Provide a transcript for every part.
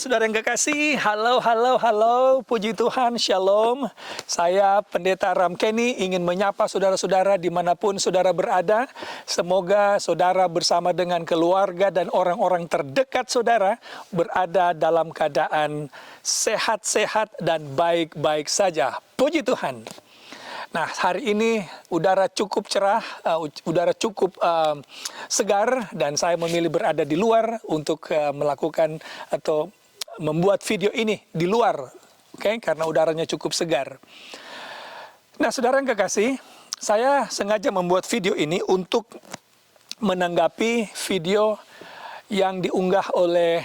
saudara yang kekasih, halo, puji Tuhan, shalom. Saya Pendeta Ramkeni ingin menyapa saudara-saudara dimanapun saudara berada. Semoga saudara bersama dengan keluarga dan orang-orang terdekat saudara berada dalam keadaan sehat-sehat dan baik-baik saja. Puji Tuhan. Nah, hari ini udara cukup cerah, udara cukup segar, dan saya memilih berada di luar untuk melakukan atau membuat video ini di luar, karena udaranya cukup segar. Nah, saudara yang kekasih, saya sengaja membuat video ini untuk menanggapi video yang diunggah oleh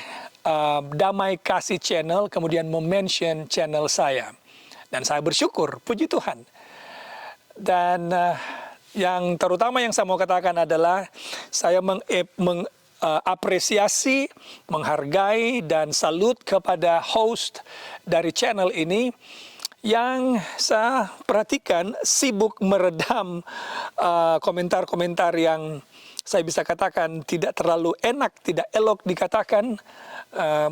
Damai Kasih Channel, kemudian mention channel saya. Dan saya bersyukur, puji Tuhan. Dan yang terutama yang saya mau katakan adalah saya mengapresiasi, menghargai, dan salut kepada host dari channel ini yang saya perhatikan sibuk meredam komentar-komentar yang saya bisa katakan tidak terlalu enak, tidak elok dikatakan,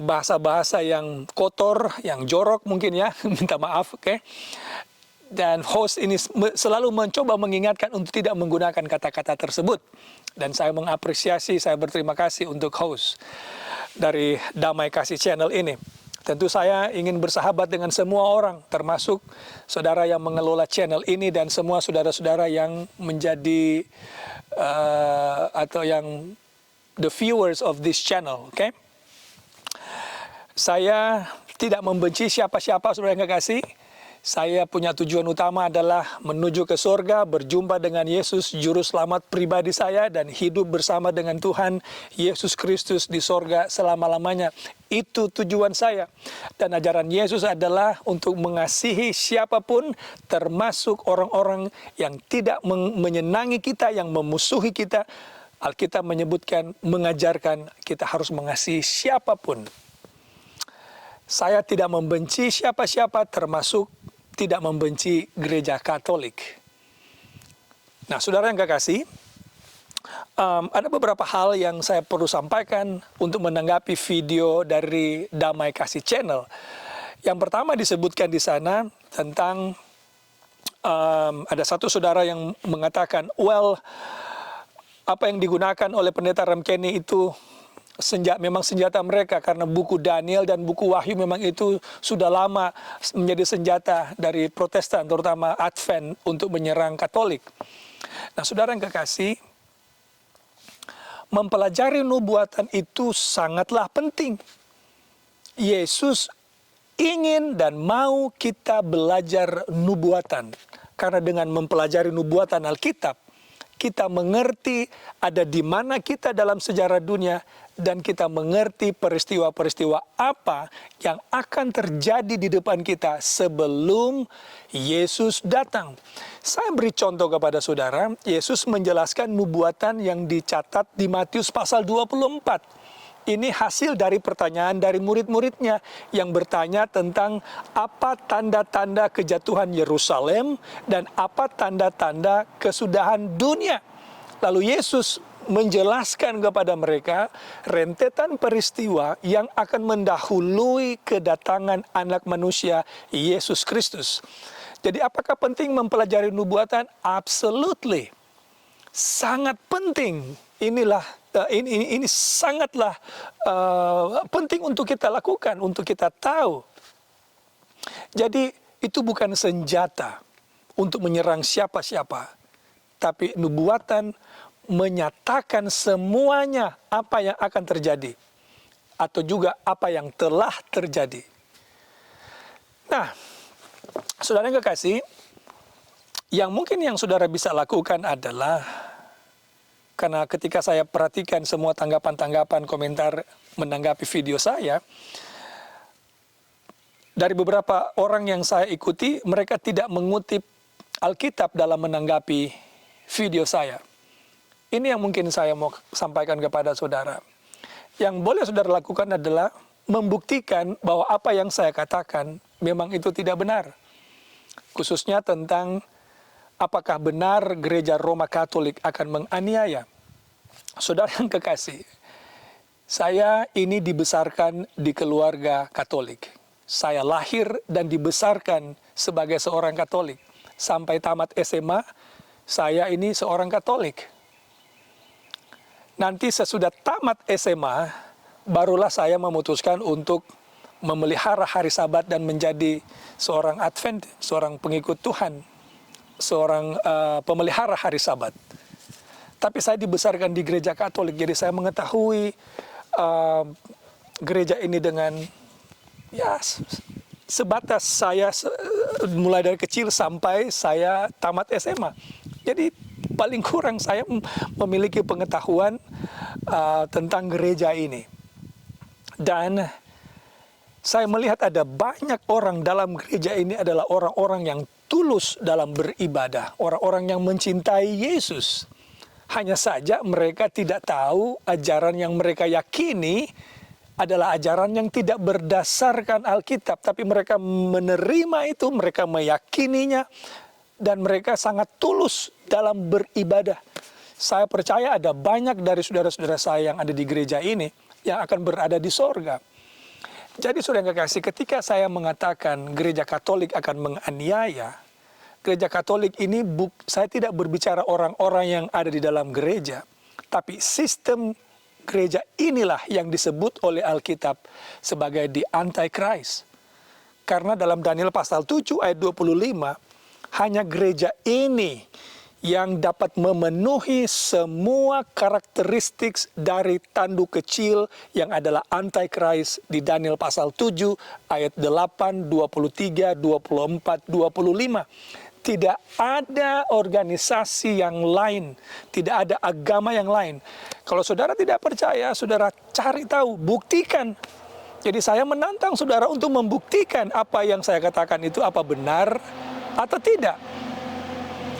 bahasa-bahasa yang kotor, yang jorok mungkin ya, minta maaf, Dan host ini selalu mencoba mengingatkan untuk tidak menggunakan kata-kata tersebut. Dan saya mengapresiasi, saya berterima kasih untuk host dari Damai Kasih Channel ini. Tentu saya ingin bersahabat dengan semua orang, termasuk saudara yang mengelola channel ini dan semua saudara-saudara yang menjadi atau yang the viewers of this channel, Saya tidak membenci siapa-siapa, saudara yang kekasih. Saya punya tujuan utama adalah menuju ke surga, berjumpa dengan Yesus, Juru Selamat pribadi saya, dan hidup bersama dengan Tuhan Yesus Kristus di surga selama-lamanya. Itu tujuan saya. Dan ajaran Yesus adalah untuk mengasihi siapapun, termasuk orang-orang yang tidak menyenangi kita, yang memusuhi kita. Alkitab menyebutkan, mengajarkan kita harus mengasihi siapapun. Saya tidak membenci siapa-siapa, termasuk tidak membenci gereja Katolik. Nah, saudara yang kekasih, ada beberapa hal yang saya perlu sampaikan untuk menanggapi video dari Damai Kasih Channel. Yang pertama disebutkan di sana tentang ada satu saudara yang mengatakan, apa yang digunakan oleh Pendeta Ramkeni itu memang senjata mereka, karena buku Daniel dan buku Wahyu memang itu sudah lama menjadi senjata dari Protestan, terutama Advent, untuk menyerang Katolik. Nah, saudara yang kekasih, mempelajari nubuatan itu sangatlah penting. Yesus ingin dan mau kita belajar nubuatan, karena dengan mempelajari nubuatan Alkitab, kita mengerti ada di mana kita dalam sejarah dunia, dan kita mengerti peristiwa-peristiwa apa yang akan terjadi di depan kita sebelum Yesus datang. Saya beri contoh kepada saudara, Yesus menjelaskan nubuatan yang dicatat di Matius pasal 24. Ini hasil dari pertanyaan dari murid-muridnya yang bertanya tentang apa tanda-tanda kejatuhan Yerusalem dan apa tanda-tanda kesudahan dunia. Lalu Yesus menjelaskan kepada mereka rentetan peristiwa yang akan mendahului kedatangan Anak Manusia Yesus Kristus. Jadi apakah penting mempelajari nubuatan? Absolutely. Sangat penting. Ini sangatlah penting untuk kita lakukan, untuk kita tahu. Jadi itu bukan senjata untuk menyerang siapa-siapa, tapi nubuatan menyatakan semuanya apa yang akan terjadi, atau juga apa yang telah terjadi. Nah, saudara yang kekasih, yang mungkin yang saudara bisa lakukan adalah, karena ketika saya perhatikan semua tanggapan-tanggapan komentar menanggapi video saya, dari beberapa orang yang saya ikuti, mereka tidak mengutip Alkitab dalam menanggapi video saya. Ini yang mungkin saya mau sampaikan kepada saudara. Yang boleh saudara lakukan adalah membuktikan bahwa apa yang saya katakan memang itu tidak benar. Khususnya tentang apakah benar gereja Roma Katolik akan menganiaya. Saudara yang kekasih, Saya ini dibesarkan di keluarga Katolik. Saya lahir dan dibesarkan sebagai seorang Katolik. Sampai tamat SMA, saya ini seorang Katolik. Nanti sesudah tamat SMA, barulah saya memutuskan untuk memelihara hari Sabat dan menjadi seorang Advent, seorang pengikut Tuhan, seorang pemelihara hari Sabat. Tapi saya dibesarkan di gereja Katolik, jadi saya mengetahui gereja ini dengan ya sebatas saya mulai dari kecil sampai saya tamat SMA. Jadi paling kurang saya memiliki pengetahuan tentang gereja ini. Dan saya melihat ada banyak orang dalam gereja ini adalah orang-orang yang tulus dalam beribadah, orang-orang yang mencintai Yesus. Hanya saja mereka tidak tahu ajaran yang mereka yakini adalah ajaran yang tidak berdasarkan Alkitab. Tapi mereka menerima itu, mereka meyakininya, dan mereka sangat tulus dalam beribadah. Saya percaya ada banyak dari saudara-saudara saya yang ada di gereja ini yang akan berada di sorga. Jadi saudara yang kekasih, ketika saya mengatakan gereja Katolik akan menganiaya, gereja Katolik ini saya tidak berbicara orang-orang yang ada di dalam gereja, tapi sistem gereja inilah yang disebut oleh Alkitab sebagai the Antichrist. Karena dalam Daniel pasal 7 ayat 25, hanya gereja ini yang dapat memenuhi semua karakteristik dari tanduk kecil yang adalah Antichrist di Daniel pasal 7 ayat 8, 23, 24, 25. Tidak ada organisasi yang lain, tidak ada agama yang lain. Kalau saudara tidak percaya, saudara cari tahu, buktikan. Jadi saya menantang saudara untuk membuktikan apa yang saya katakan itu apa benar atau tidak.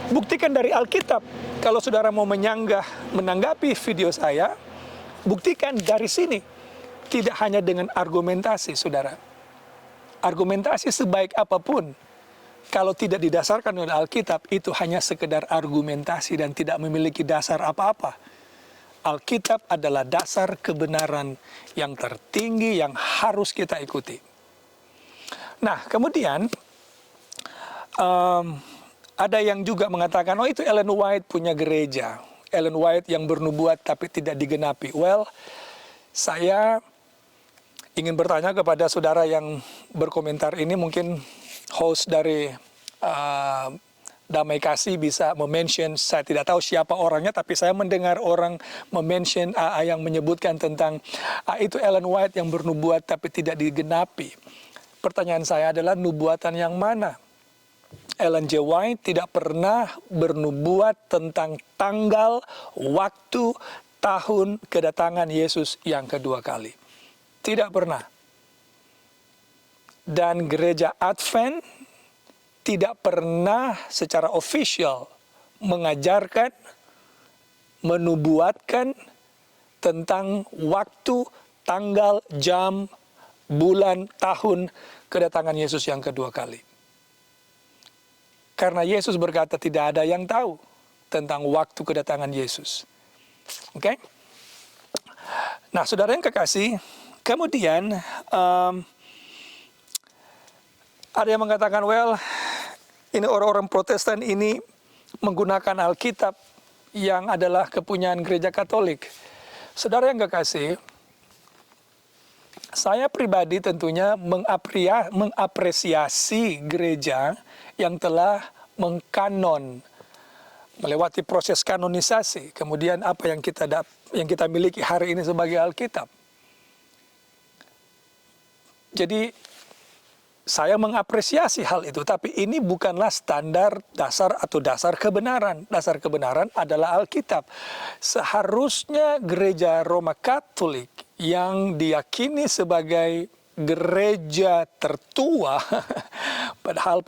Buktikan dari Alkitab. Kalau saudara mau menanggapi video saya, buktikan dari sini. Tidak hanya dengan argumentasi, saudara. Argumentasi sebaik apapun, kalau tidak didasarkan oleh Alkitab, itu hanya sekedar argumentasi dan tidak memiliki dasar apa-apa. Alkitab adalah dasar kebenaran yang tertinggi yang harus kita ikuti. Nah, kemudian ada yang juga mengatakan, oh itu Ellen White punya gereja. Ellen White yang bernubuat tapi tidak digenapi. Well, saya ingin bertanya kepada saudara yang berkomentar ini, mungkin host dari Damai Kasih bisa mention, saya tidak tahu siapa orangnya, tapi saya mendengar orang mention yang menyebutkan tentang itu Ellen White yang bernubuat tapi tidak digenapi. Pertanyaan saya adalah, nubuatan yang mana? Ellen G. White tidak pernah bernubuat tentang tanggal, waktu, tahun kedatangan Yesus yang kedua kali. Tidak pernah. Dan gereja Advent tidak pernah secara official mengajarkan, menubuatkan tentang waktu, tanggal, jam, bulan, tahun kedatangan Yesus yang kedua kali. Karena Yesus berkata tidak ada yang tahu tentang waktu kedatangan Yesus. Oke? Nah, saudara yang kekasih, kemudian ada yang mengatakan, well, ini orang-orang Protestan ini menggunakan Alkitab yang adalah kepunyaan gereja Katolik. Saudara yang kekasih, saya pribadi tentunya mengapresiasi gereja yang telah mengkanon, melewati proses kanonisasi, kemudian apa yang kita miliki hari ini sebagai Alkitab. Jadi saya mengapresiasi hal itu, tapi ini bukanlah standar dasar atau dasar kebenaran. Dasar kebenaran adalah Alkitab. Seharusnya gereja Roma Katolik yang diyakini sebagai gereja tertua, padahal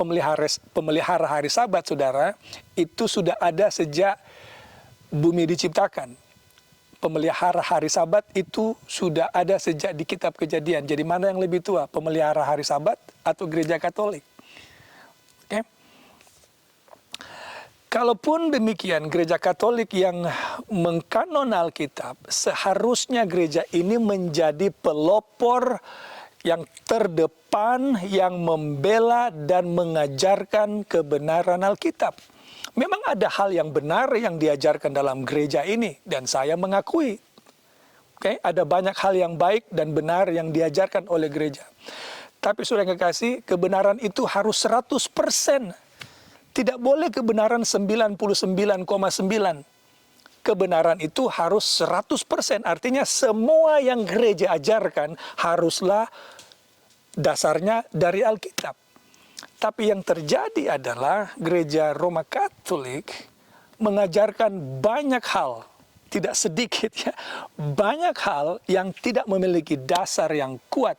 pemelihara hari Sabat, saudara, itu sudah ada sejak bumi diciptakan. Pemelihara hari Sabat itu sudah ada sejak di kitab Kejadian. Jadi mana yang lebih tua, pemelihara hari Sabat atau gereja Katolik? Oke. kalaupun demikian, gereja Katolik yang mengkanon Alkitab, seharusnya gereja ini menjadi pelopor yang terdepan, yang membela dan mengajarkan kebenaran Alkitab. Memang ada hal yang benar yang diajarkan dalam gereja ini, dan saya mengakui. Oke, ada banyak hal yang baik dan benar yang diajarkan oleh gereja. Tapi saudara yang kekasih, kebenaran itu harus 100%. Tidak boleh kebenaran 99,9. Kebenaran itu harus 100%. Artinya semua yang gereja ajarkan haruslah dasarnya dari Alkitab. Tapi yang terjadi adalah gereja Roma Katolik mengajarkan banyak hal, tidak sedikit ya, banyak hal yang tidak memiliki dasar yang kuat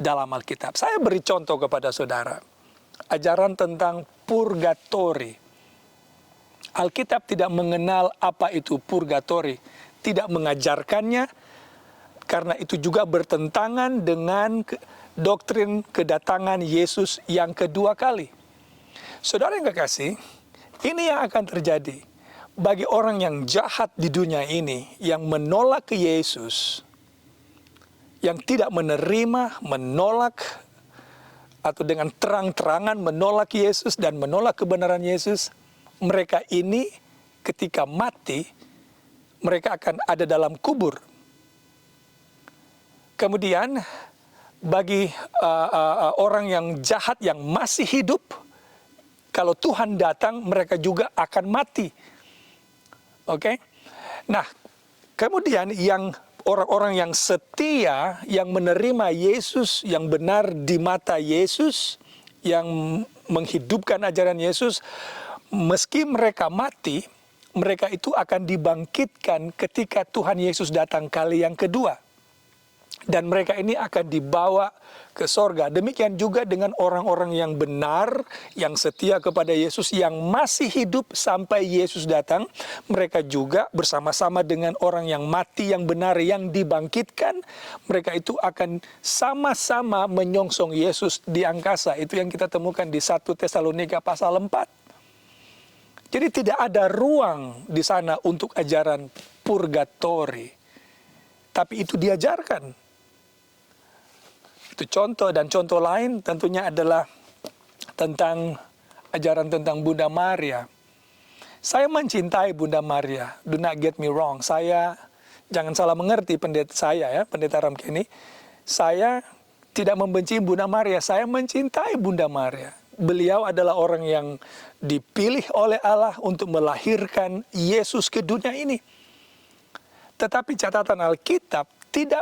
dalam Alkitab. Saya beri contoh kepada saudara, ajaran tentang purgatori. Alkitab tidak mengenal apa itu purgatori, tidak mengajarkannya, karena itu juga bertentangan dengan doktrin kedatangan Yesus yang kedua kali. Saudara yang kekasih, ini yang akan terjadi bagi orang yang jahat di dunia ini, yang menolak ke Yesus, yang tidak menerima, menolak, atau dengan terang-terangan menolak Yesus dan menolak kebenaran Yesus. Mereka ini ketika mati, mereka akan ada dalam kubur. Kemudian bagi orang yang jahat yang masih hidup, kalau Tuhan datang, mereka juga akan mati. Oke? Nah, kemudian yang orang-orang yang setia, yang menerima Yesus, yang benar di mata Yesus, yang menghidupkan ajaran Yesus, meski mereka mati, mereka itu akan dibangkitkan ketika Tuhan Yesus datang kali yang kedua. Dan mereka ini akan dibawa ke sorga. Demikian juga dengan orang-orang yang benar, yang setia kepada Yesus, yang masih hidup sampai Yesus datang. Mereka juga bersama-sama dengan orang yang mati, yang benar, yang dibangkitkan. Mereka itu akan sama-sama menyongsong Yesus di angkasa. Itu yang kita temukan di 1 Tesalonika pasal 4. Jadi tidak ada ruang di sana untuk ajaran purgatori. Tapi itu diajarkan. Itu contoh, dan contoh lain tentunya adalah tentang ajaran tentang Bunda Maria. Saya mencintai Bunda Maria, do not get me wrong. Saya, jangan salah mengerti pendeta Ramkeni, saya tidak membenci Bunda Maria, saya mencintai Bunda Maria. Beliau adalah orang yang dipilih oleh Allah untuk melahirkan Yesus ke dunia ini. Tetapi catatan Alkitab tidak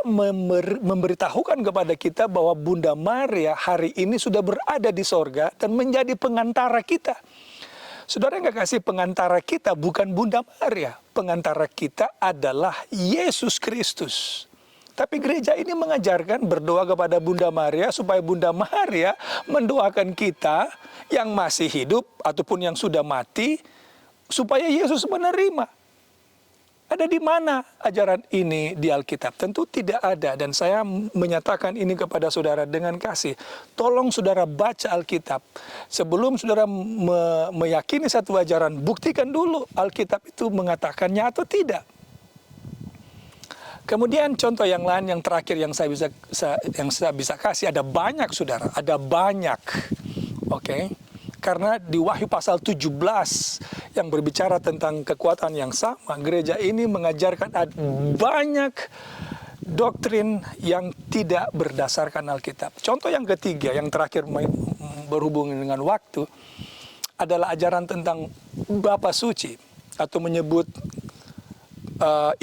memberitahukan kepada kita bahwa Bunda Maria hari ini sudah berada di sorga dan menjadi pengantara kita. Saudara yang kekasih, pengantara kita bukan Bunda Maria. Pengantara kita adalah Yesus Kristus. Tapi gereja ini mengajarkan berdoa kepada Bunda Maria supaya Bunda Maria mendoakan kita yang masih hidup ataupun yang sudah mati supaya Yesus menerima. Ada di mana ajaran ini di Alkitab? Tentu tidak ada, dan saya menyatakan ini kepada saudara dengan kasih. Tolong saudara baca Alkitab. Sebelum saudara meyakini satu ajaran, buktikan dulu Alkitab itu mengatakannya atau tidak. Kemudian contoh yang lain, yang terakhir yang saya bisa kasih, ada banyak saudara, ada banyak. Oke. Karena di Wahyu pasal 17 yang berbicara tentang kekuatan yang sama, gereja ini mengajarkan banyak doktrin yang tidak berdasarkan Alkitab. Contoh yang ketiga, yang terakhir berhubungan dengan waktu, adalah ajaran tentang Bapa Suci, atau menyebut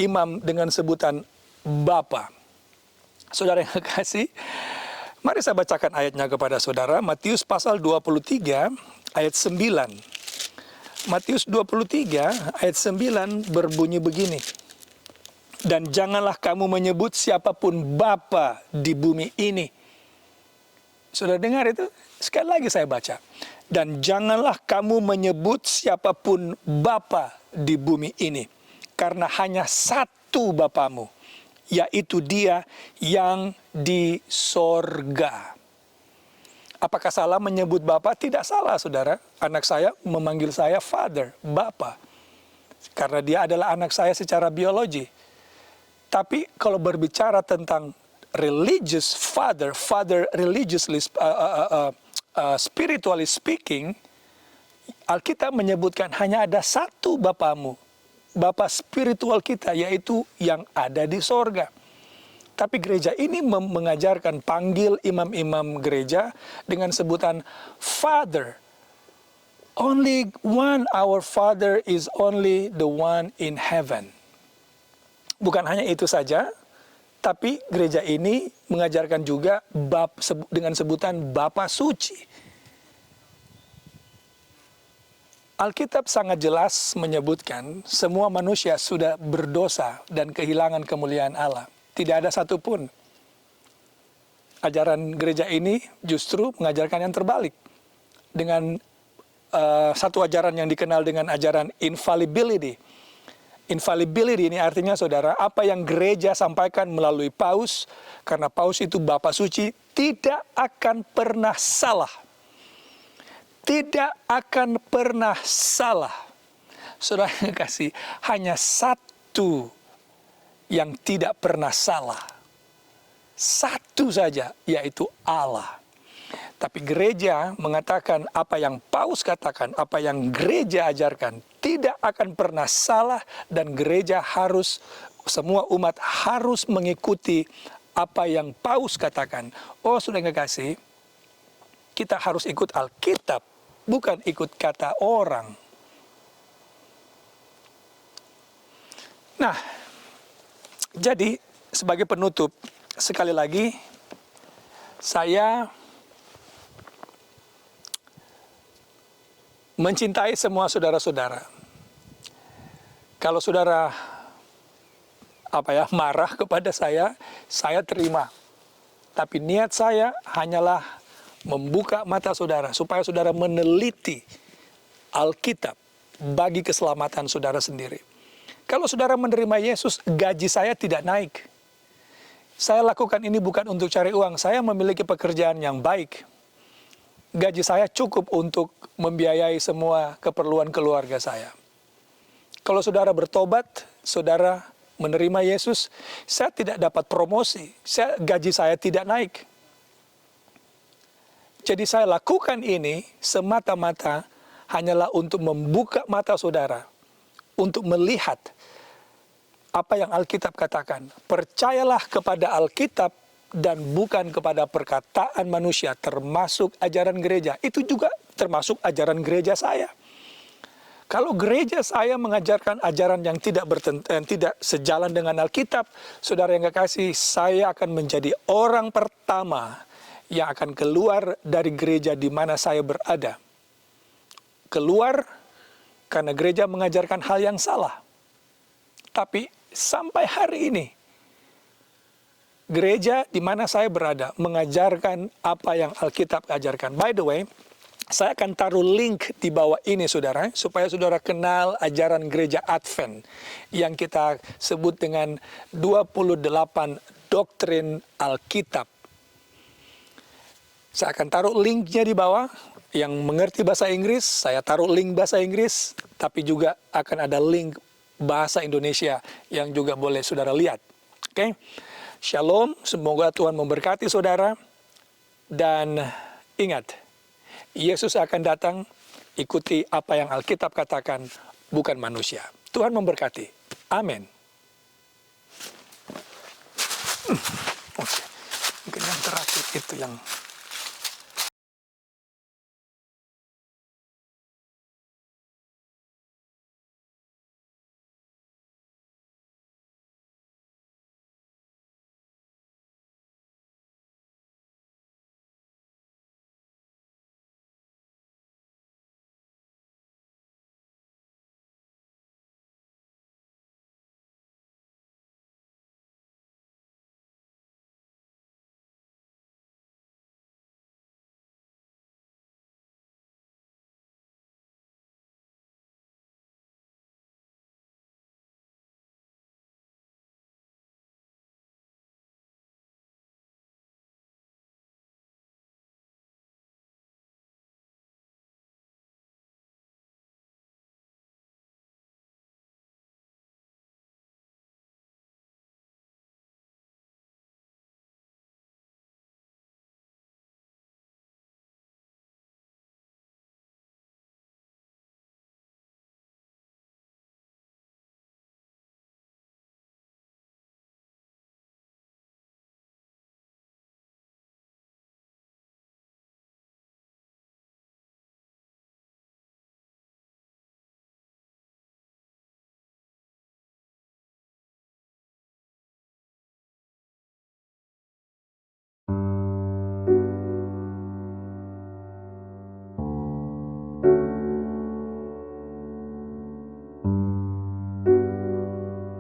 imam dengan sebutan Bapa. Saudara yang kekasih, mari saya bacakan ayatnya kepada saudara. Matius pasal 23 ayat 9. Matius 23 ayat 9 berbunyi begini. Dan janganlah kamu menyebut siapapun Bapa di bumi ini. Sudah dengar itu? Sekali lagi saya baca. Dan janganlah kamu menyebut siapapun Bapa di bumi ini. Karena hanya satu Bapamu, yaitu Dia yang di sorga. Apakah salah menyebut Bapa? Tidak salah, saudara. Anak saya memanggil saya Father, Bapa. Karena dia adalah anak saya secara biologi. Tapi kalau berbicara tentang religious father religiously, spiritually speaking, Alkitab menyebutkan hanya ada satu Bapamu. Bapa spiritual kita, yaitu yang ada di sorga. Tapi gereja ini mengajarkan, panggil imam-imam gereja dengan sebutan Father. Only one, our Father is only the one in heaven. Bukan hanya itu saja, tapi gereja ini mengajarkan juga dengan sebutan Bapa Suci. Alkitab sangat jelas menyebutkan semua manusia sudah berdosa dan kehilangan kemuliaan Allah. Tidak ada satupun. Ajaran gereja ini justru mengajarkan yang terbalik. Dengan satu ajaran yang dikenal dengan ajaran infallibility. Infallibility ini artinya, saudara, apa yang gereja sampaikan melalui Paus, karena Paus itu Bapa Suci, tidak akan pernah salah. Tidak akan pernah salah. Saudara yang kasih, hanya satu yang tidak pernah salah. Satu saja, yaitu Allah. Tapi gereja mengatakan apa yang Paus katakan, apa yang gereja ajarkan, tidak akan pernah salah, dan gereja harus, semua umat harus mengikuti apa yang Paus katakan. Oh, sudah kekasih, kita harus ikut Alkitab, bukan ikut kata orang. Nah, jadi sebagai penutup, sekali lagi, saya mencintai semua saudara-saudara. Kalau saudara marah kepada saya terima. Tapi niat saya hanyalah membuka mata saudara supaya saudara meneliti Alkitab bagi keselamatan saudara sendiri. Kalau saudara menerima Yesus, gaji saya tidak naik. Saya lakukan ini bukan untuk cari uang. Saya memiliki pekerjaan yang baik. Gaji saya cukup untuk membiayai semua keperluan keluarga saya. Kalau saudara bertobat, saudara menerima Yesus, saya tidak dapat promosi. Gaji saya tidak naik. Jadi saya lakukan ini semata-mata hanyalah untuk membuka mata saudara, untuk melihat apa yang Alkitab katakan. Percayalah kepada Alkitab dan bukan kepada perkataan manusia, termasuk ajaran gereja. Itu juga termasuk ajaran gereja saya. Kalau gereja saya mengajarkan ajaran yang tidak sejalan dengan Alkitab, saudara yang kekasih, saya akan menjadi orang pertama yang akan keluar dari gereja di mana saya berada. Keluar karena gereja mengajarkan hal yang salah. Tapi sampai hari ini, gereja di mana saya berada mengajarkan apa yang Alkitab ajarkan. By the way, saya akan taruh link di bawah ini, saudara, supaya saudara kenal ajaran gereja Advent yang kita sebut dengan 28 doktrin Alkitab. Saya akan taruh linknya di bawah. Yang mengerti bahasa Inggris, saya taruh link bahasa Inggris, tapi juga akan ada link bahasa Indonesia yang juga boleh saudara lihat. Oke? Shalom, semoga Tuhan memberkati saudara. Dan ingat, Yesus akan datang, ikuti apa yang Alkitab katakan, bukan manusia. Tuhan memberkati. Amin. Oke. Mungkin yang terakhir itu yang